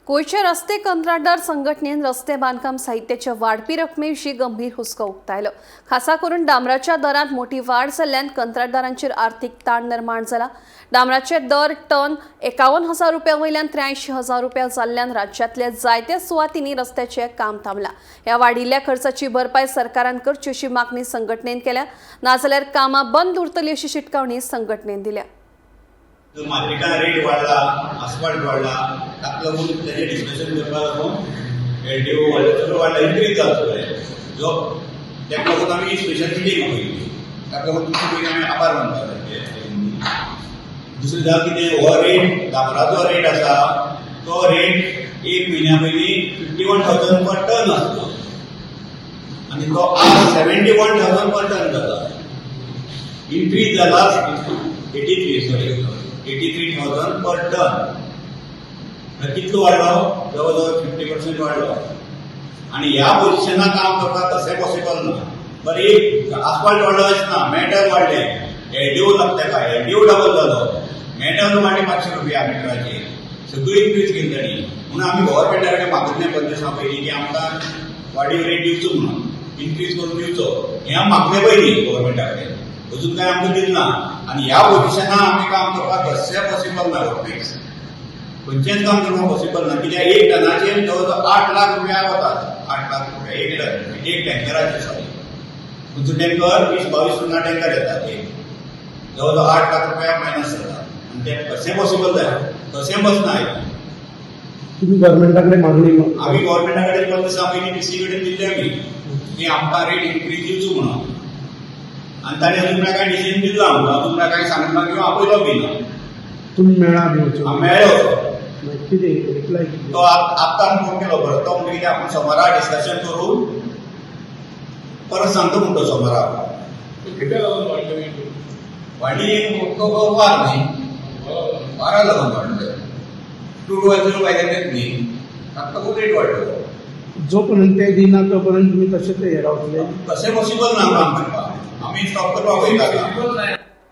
गोयच्या रस्ते कंत्राटदार संघटनेन रस्ते बांधकाम साहित्याच्या वाडपी रकमेविशीं गंभीर हुस्को उक्तायलो। खासा करून डांबराच्या दरांत मोठी वाड जाल्ल्यान कंत्राटदारांचेर आर्थीक ताण निर्माण जाला। डांबराचे दर टन 51,000 रुपया वयल्यान 83,000 रुपया जाल्ल्यान राज्यांतल्या जायत्या सुवातींनी रस्त्याचें काम थांबलां। ह्या वाडिल्ल्या खर्चाची भरपाय सरकारान करची अशी मागणी संघटनेन केल्या, नाजाल्यार कामां बंद उरतलीं अशी शिटकावणी संघटनेन दिल्या। मार्केटान रेट वाढला, आसफाल्ट वाढला, ताका लागून त्याचे डिस्कशन करपाक लागून एलडीओ वाडला, सगळं वाडला, इनक्रीज जाला सगळें। जो ताका लागून आमी स्पेशल मिटींग आपयली, ताका लागून तुमचे पयलीं आमी आभार मानता। दुसरें जाल कितें, हो रेट डांबराचो रेट आसा तो रेट एक म्हयन्या पयलीं 51,000 पर टन आसलो आनी तो आज 71,000 पर टन जाला। इनक्रीज जाला 83,000 पर टन। कितलो वाडलो? जवळजवळ 50% वाडलो। आणि ह्या पोझिशनाक काम करपाक तशें पॉसिबल ना। बरं, एक आसफाल्ट वाडलो अशें ना, मेटल वाडले, एलडीओ लागता काय, एलडीओ डबल जालो, मेटल वाडले 500 रुपया मिटराचेर, सगळी इनक्रीज केली तांणी। म्हणून आमी गव्हर्मेंटा कडेन मागलें 5 दिसां पयलीं की आमकां वाडीव रेट दिवचो म्हणून, इनक्रीज करून दिवचो, हें आमी मागलें पयलीं गव्हर्मेंटा कडेन। अजून काय आमकां दिलें ना। आणि ह्या पोझिशनाक आमी काम करपाक तशें पॉसिबल ना। खंयचेंच काम करपाक पॉसिबल ना, कित्याक एक टनाचेर जवळजवळ 8 लाख रुपया वतात। 8 लाख रुपया एक टन, एक टँकराचेर सॉरी। तुमचो टँकर 20-22 टना टँकर येतात, जवळजवळ 8 लाख रुपया मायनस जाता। आनी तें कशें पॉसिबल जालें? तशें बसना। तुम्ही गव्हर्मेंटा कडेन मागणी आमी गव्हर्मेंटा कडेन 5 दिसां पयलीं डीसी कडेन दिल्ली आमी की आमकां रेट इनक्रीज दिवचो म्हणून। आणि ताणें अजून काय डिसिजन दिला आमकां, अजून काय सांगला किंवा आपयलो बी ना। तुम्ही मेळा बी मेळ्ळो कितें रिप्लाय तो आत्तां फोन केलो बरो। तो म्हणजे कितें आपण सोमारा डिस्कशन करून परत सांगतो म्हणतो सोमारा। वाडी वार न्ही, वारा लागून वाडले, क्रूड ऑयल वायल्यात न्ही, ताका खूब रेट वाडलो। जोपर्यंत ते दिना तोपर्यंत तुम्ही तशेंच हे रावतले। तशें पॉसिबल ना काम करपाक, आमी स्टॉप करपाक वयता।